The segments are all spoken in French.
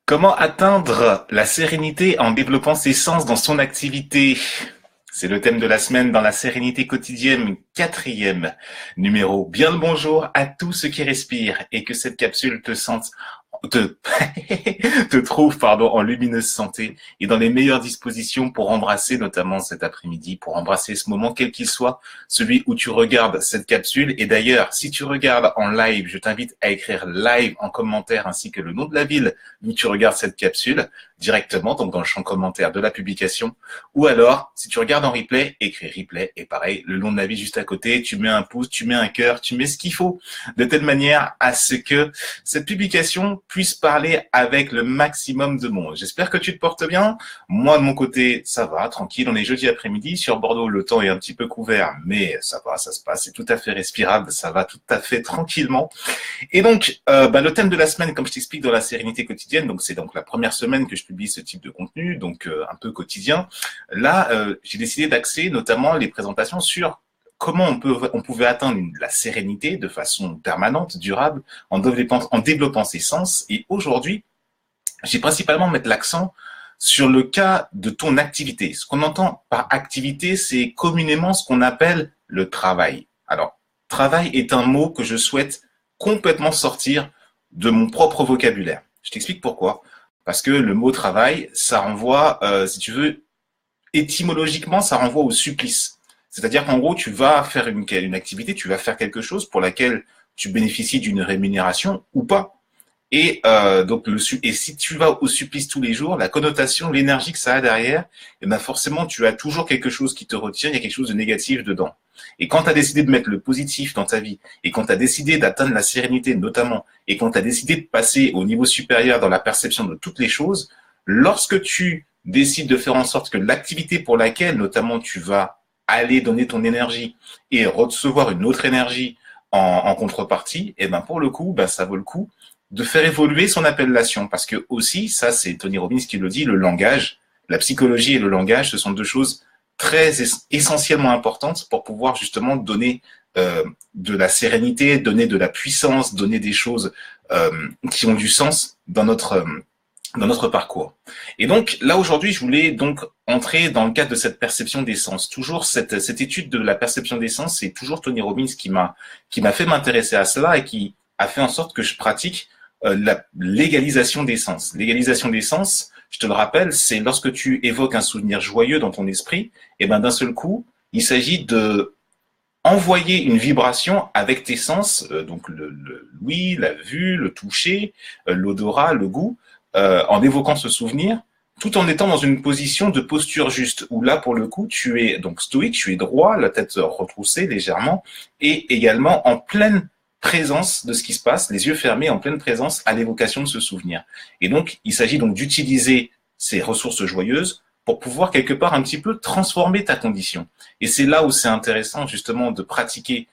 Comment atteindre la sérénité en développant ses sens dans son activité? C'est le thème de la semaine dans la sérénité quotidienne, quatrième numéro. Bien le bonjour à tous ceux qui respirent et que cette capsule te, te trouve en lumineuse santé et dans les meilleures dispositions pour embrasser notamment cet après-midi, pour embrasser ce moment quel qu'il soit, celui où tu regardes cette capsule. Et d'ailleurs, si tu regardes en live, je t'invite à écrire live en commentaire ainsi que le nom de la ville d'où tu regardes cette capsule directement, donc dans le champ commentaire de la publication. Ou alors, si tu regardes en replay, écris replay et pareil, le nom de la ville juste à côté, tu mets un pouce, tu mets un cœur, tu mets ce qu'il faut de telle manière à ce que cette publication puisse parler avec le maximum de monde. J'espère que tu te portes bien. Moi, de mon côté, ça va, tranquille. On est jeudi après-midi. Sur Bordeaux, le temps est un petit peu couvert, mais ça va, ça se passe. C'est tout à fait respirable. Ça va tout à fait tranquillement. Et donc, le thème de la semaine, comme je t'explique dans la sérénité quotidienne, donc c'est donc la première semaine que je publie ce type de contenu, donc un peu quotidien. Là, j'ai décidé d'axer notamment les présentations sur comment on pouvait atteindre la sérénité de façon permanente, durable, en développant ses sens. Et aujourd'hui, j'ai principalement mettre l'accent sur le cas de ton activité. Ce qu'on entend par activité, c'est communément ce qu'on appelle le travail. Alors, travail est un mot que je souhaite complètement sortir de mon propre vocabulaire. Je t'explique pourquoi. Parce que le mot travail, ça renvoie, si tu veux, étymologiquement, ça renvoie au supplice. C'est-à-dire qu'en gros, tu vas faire une activité, tu vas faire quelque chose pour laquelle tu bénéficies d'une rémunération ou pas. Et et si tu vas au supplice tous les jours, la connotation, l'énergie que ça a derrière, et ben forcément tu as toujours quelque chose qui te retient, il y a quelque chose de négatif dedans. Et quand tu as décidé de mettre le positif dans ta vie, et quand tu as décidé d'atteindre la sérénité notamment, et quand tu as décidé de passer au niveau supérieur dans la perception de toutes les choses, lorsque tu décides de faire en sorte que l'activité pour laquelle notamment tu vas aller donner ton énergie et recevoir une autre énergie en contrepartie, et ben pour le coup, ben ça vaut le coup de faire évoluer son appellation. Parce que aussi, ça c'est Tony Robbins qui le dit, le langage, la psychologie et le langage, ce sont deux choses très essentiellement importantes pour pouvoir justement donner de la sérénité, donner de la puissance, donner des choses qui ont du sens dans notre parcours. Et donc là aujourd'hui, je voulais donc entrer dans le cadre de cette perception des sens. Toujours cette étude de la perception des sens, c'est toujours Tony Robbins qui m'a fait m'intéresser à cela et qui a fait en sorte que je pratique la légalisation des sens. Légalisation des sens, je te le rappelle, c'est lorsque tu évoques un souvenir joyeux dans ton esprit, et ben d'un seul coup, il s'agit de envoyer une vibration avec tes sens, donc l'ouïe, la vue, le toucher, l'odorat, le goût, en évoquant ce souvenir, tout en étant dans une position de posture juste, où là, pour le coup, tu es donc stoïque, tu es droit, la tête retroussée légèrement, et également en pleine présence de ce qui se passe, les yeux fermés en pleine présence à l'évocation de ce souvenir. Et donc, il s'agit donc d'utiliser ces ressources joyeuses pour pouvoir quelque part un petit peu transformer ta condition. Et c'est là où c'est intéressant justement de pratiquer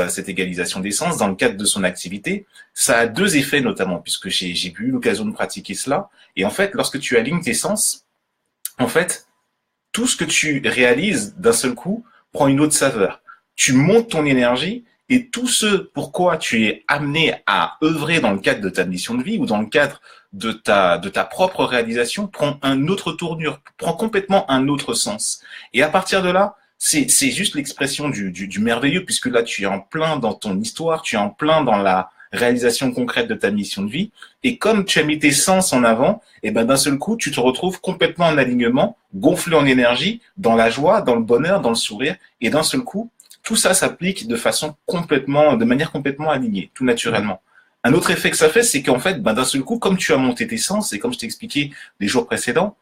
cette égalisation des sens dans le cadre de son activité. Ça a deux effets notamment, puisque j'ai eu l'occasion de pratiquer cela. Et en fait, lorsque tu alignes tes sens, en fait, tout ce que tu réalises d'un seul coup prend une autre saveur. Tu montes ton énergie et tout ce pourquoi tu es amené à œuvrer dans le cadre de ta mission de vie ou dans le cadre de ta propre réalisation prend un autre tournure, prend complètement un autre sens. Et à partir de là, c'est juste l'expression du merveilleux, puisque là, tu es en plein dans ton histoire, tu es en plein dans la réalisation concrète de ta mission de vie. Et comme tu as mis tes sens en avant, et ben d'un seul coup, tu te retrouves complètement en alignement, gonflé en énergie, dans la joie, dans le bonheur, dans le sourire. Et d'un seul coup, tout ça s'applique de manière complètement alignée, tout naturellement. Un autre effet que ça fait, c'est qu'en fait, d'un seul coup, comme tu as monté tes sens, et comme je t'ai expliqué les jours précédents,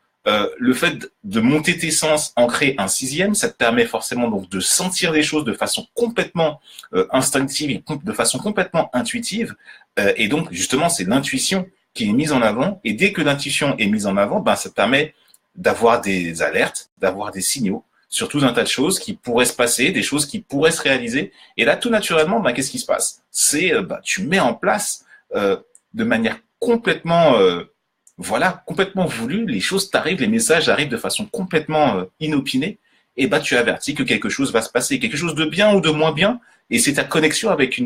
le fait de monter tes sens, en créer un sixième, ça te permet forcément donc de sentir les choses de façon complètement instinctive et de façon complètement intuitive. Et donc, justement, c'est l'intuition qui est mise en avant. Et dès que l'intuition est mise en avant, ça te permet d'avoir des alertes, d'avoir des signaux sur tout un tas de choses qui pourraient se passer, des choses qui pourraient se réaliser. Et là, tout naturellement, qu'est-ce qui se passe? C'est tu mets en place de manière complètement complètement voulue, les choses t'arrivent, les messages arrivent de façon complètement inopinée, et tu avertis que quelque chose va se passer, quelque chose de bien ou de moins bien, et c'est ta connexion avec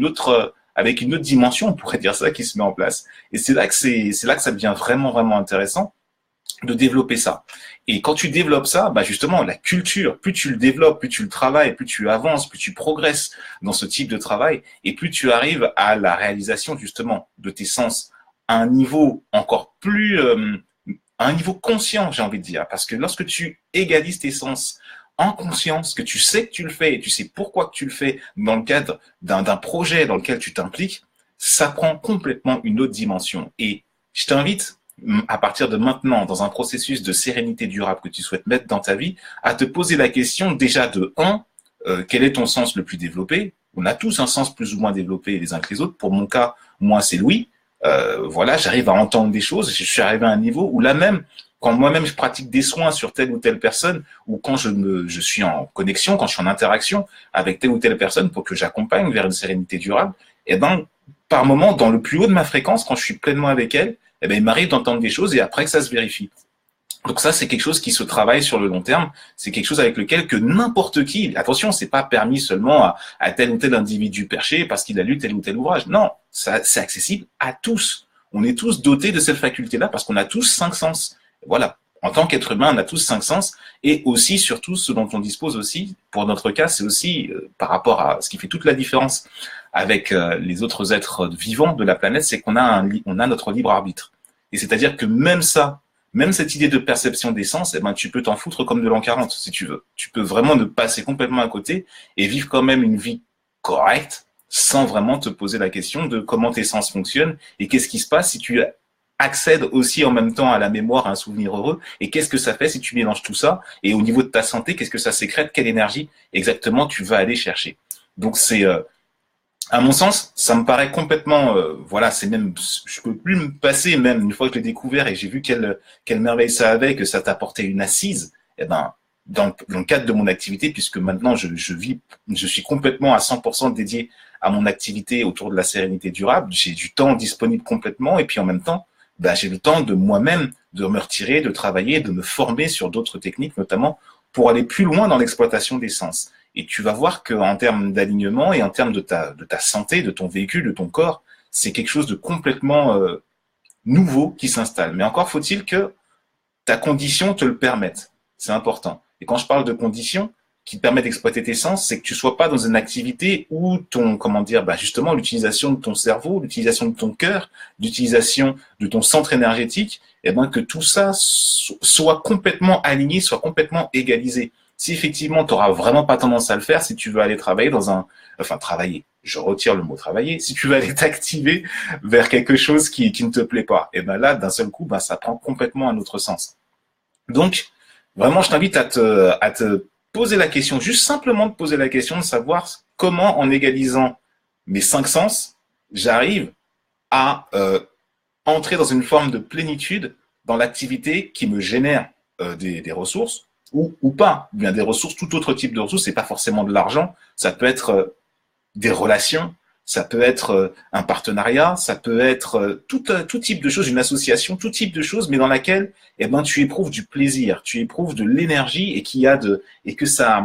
avec une autre dimension, on pourrait dire ça, qui se met en place. Et c'est là que ça devient vraiment, vraiment intéressant de développer ça. Et quand tu développes ça, bah justement, la culture, plus tu le développes, plus tu le travailles, plus tu avances, plus tu progresses dans ce type de travail, et plus tu arrives à la réalisation justement de tes sens à un niveau encore plus, à un niveau conscient, j'ai envie de dire. Parce que lorsque tu égalises tes sens en conscience, que tu sais que tu le fais et tu sais pourquoi que tu le fais dans le cadre d'un projet dans lequel tu t'impliques, ça prend complètement une autre dimension. Et je t'invite, à partir de maintenant, dans un processus de sérénité durable que tu souhaites mettre dans ta vie, à te poser la question déjà de quel est ton sens le plus développé? On a tous un sens plus ou moins développé les uns que les autres. Pour mon cas, moi, c'est l'ouïe. Voilà, j'arrive à entendre des choses. Je suis arrivé à un niveau où là même, quand moi-même je pratique des soins sur telle ou telle personne, ou quand je suis en connexion, quand je suis en interaction avec telle ou telle personne pour que j'accompagne vers une sérénité durable, eh ben, par moment, dans le plus haut de ma fréquence, quand je suis pleinement avec elle, eh ben, il m'arrive d'entendre des choses et après que ça se vérifie. Donc ça, c'est quelque chose qui se travaille sur le long terme. C'est quelque chose avec lequel que n'importe qui, attention, c'est pas permis seulement à tel ou tel individu perché parce qu'il a lu tel ou tel ouvrage. Non, ça, c'est accessible à tous. On est tous dotés de cette faculté-là parce qu'on a tous 5 sens. Voilà. En tant qu'être humain, on a tous 5 sens et aussi, surtout, ce dont on dispose aussi, pour notre cas, c'est aussi par rapport à ce qui fait toute la différence avec les autres êtres vivants de la planète, c'est qu'on a on a notre libre arbitre. Et c'est-à-dire que même ça, même cette idée de perception des sens, eh ben, tu peux t'en foutre comme de l'an 40, si tu veux. Tu peux vraiment ne passer complètement à côté et vivre quand même une vie correcte sans vraiment te poser la question de comment tes sens fonctionnent et qu'est-ce qui se passe si tu accèdes aussi en même temps à la mémoire, à un souvenir heureux et qu'est-ce que ça fait si tu mélanges tout ça et au niveau de ta santé, qu'est-ce que ça sécrète, quelle énergie exactement tu vas aller chercher. Donc c'est à mon sens, ça me paraît complètement, voilà, c'est même, je peux plus me passer, même une fois que je l'ai découvert et j'ai vu quelle merveille ça avait, que ça t'apportait une assise, eh ben, dans le cadre de mon activité, puisque maintenant je suis complètement à 100% dédié à mon activité autour de la sérénité durable, j'ai du temps disponible complètement et puis en même temps, bah, j'ai le temps de moi-même de me retirer, de travailler, de me former sur d'autres techniques, notamment pour aller plus loin dans l'exploitation des sens. Et tu vas voir qu'en termes d'alignement et en termes de ta santé, de ton véhicule, de ton corps, c'est quelque chose de complètement nouveau qui s'installe. Mais encore faut-il que ta condition te le permette. C'est important. Et quand je parle de conditions qui te permettent d'exploiter tes sens, c'est que tu sois pas dans une activité où justement, l'utilisation de ton cerveau, l'utilisation de ton cœur, l'utilisation de ton centre énergétique, eh ben, que tout ça soit complètement aligné, soit complètement égalisé. Si effectivement, tu n'auras vraiment pas tendance à le faire, si tu veux aller travailler travailler, je retire le mot travailler, si tu veux aller t'activer vers quelque chose qui ne te plaît pas, et ben là, d'un seul coup, ça prend complètement un autre sens. Donc, vraiment, je t'invite à te poser la question, juste simplement te poser la question de savoir comment, en égalisant mes 5 sens, j'arrive à entrer dans une forme de plénitude dans l'activité qui me génère des ressources, ou pas, bien des ressources, tout autre type de ressources, c'est pas forcément de l'argent, ça peut être des relations, ça peut être un partenariat, ça peut être tout type de choses, une association, tout type de choses, mais dans laquelle eh ben, tu éprouves du plaisir, tu éprouves de l'énergie et que ça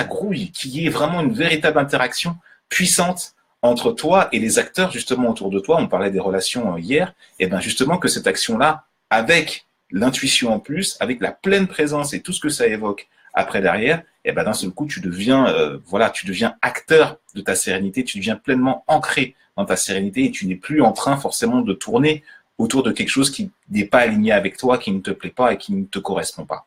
grouille, qu'il y ait vraiment une véritable interaction puissante entre toi et les acteurs justement autour de toi. On parlait des relations hier, et ben justement que cette action-là, avec l'intuition en plus, avec la pleine présence et tout ce que ça évoque après derrière, et ben d'un seul coup tu deviens acteur de ta sérénité, tu deviens pleinement ancré dans ta sérénité et tu n'es plus en train forcément de tourner autour de quelque chose qui n'est pas aligné avec toi, qui ne te plaît pas et qui ne te correspond pas.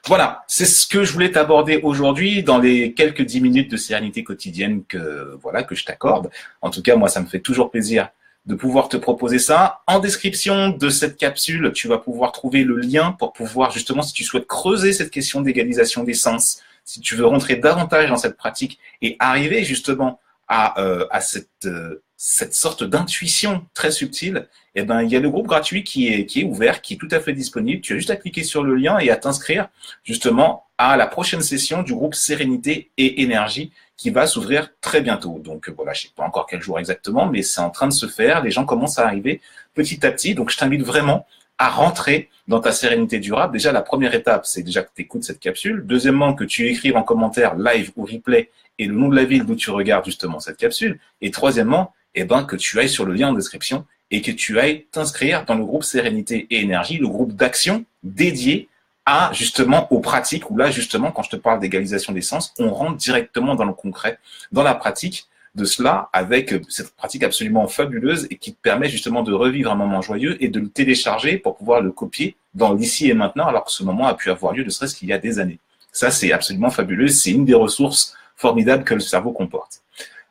Voilà, c'est ce que je voulais t'aborder aujourd'hui dans les quelques 10 minutes de sérénité quotidienne que je t'accorde. En tout cas, moi, ça me fait toujours plaisir de pouvoir te proposer ça. En description de cette capsule, tu vas pouvoir trouver le lien pour pouvoir justement, si tu souhaites creuser cette question d'égalisation des sens, si tu veux rentrer davantage dans cette pratique et arriver justement à cette sorte d'intuition très subtile, eh ben, il y a le groupe gratuit qui est ouvert, qui est tout à fait disponible. Tu as juste à cliquer sur le lien et à t'inscrire justement à la prochaine session du groupe Sérénité et Énergie qui va s'ouvrir très bientôt. Donc voilà, je sais pas encore quel jour exactement, mais c'est en train de se faire. Les gens commencent à arriver petit à petit. Donc je t'invite vraiment à rentrer dans ta sérénité durable. Déjà, la première étape, c'est déjà que tu écoutes cette capsule. Deuxièmement, que tu écrives en commentaire live ou replay et le nom de la ville d'où tu regardes justement cette capsule. Et troisièmement, que tu ailles sur le lien en description et que tu ailles t'inscrire dans le groupe Sérénité et Énergie, le groupe d'action dédié à justement aux pratiques où là justement quand je te parle d'égalisation des sens, on rentre directement dans le concret, dans la pratique de cela avec cette pratique absolument fabuleuse et qui te permet justement de revivre un moment joyeux et de le télécharger pour pouvoir le copier dans l'ici et maintenant alors que ce moment a pu avoir lieu ne serait-ce qu'il y a des années. Ça c'est absolument fabuleux, c'est une des ressources formidables que le cerveau comporte.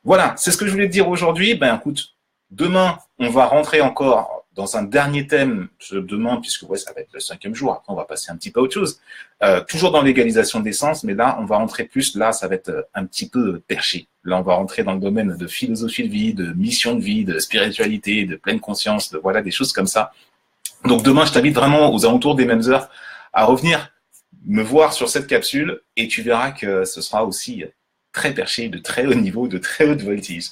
Voilà, c'est ce que je voulais te dire aujourd'hui. Ben écoute, demain on va rentrer encore dans un dernier thème, demain, puisque ouais, ça va être le 5e jour, après on va passer un petit peu à autre chose, toujours dans l'égalisation des sens, mais là, on va rentrer plus, là, ça va être un petit peu perché. Là, on va rentrer dans le domaine de philosophie de vie, de mission de vie, de spiritualité, de pleine conscience, de voilà, des choses comme ça. Donc demain, je t'invite vraiment aux alentours des mêmes heures à revenir me voir sur cette capsule et tu verras que ce sera aussi très perché, de très haut niveau, de très haute voltige.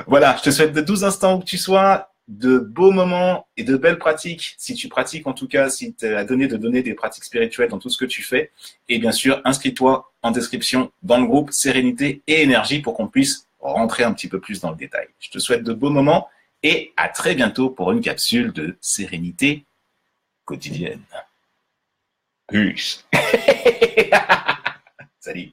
Voilà, je te souhaite de 12 instants où que tu sois, de beaux moments et de belles pratiques, si tu pratiques en tout cas, si tu as donné de donner des pratiques spirituelles dans tout ce que tu fais. Et bien sûr, inscris-toi en description dans le groupe Sérénité et Énergie pour qu'on puisse rentrer un petit peu plus dans le détail. Je te souhaite de beaux moments et à très bientôt pour une capsule de sérénité quotidienne. Peace. Salut.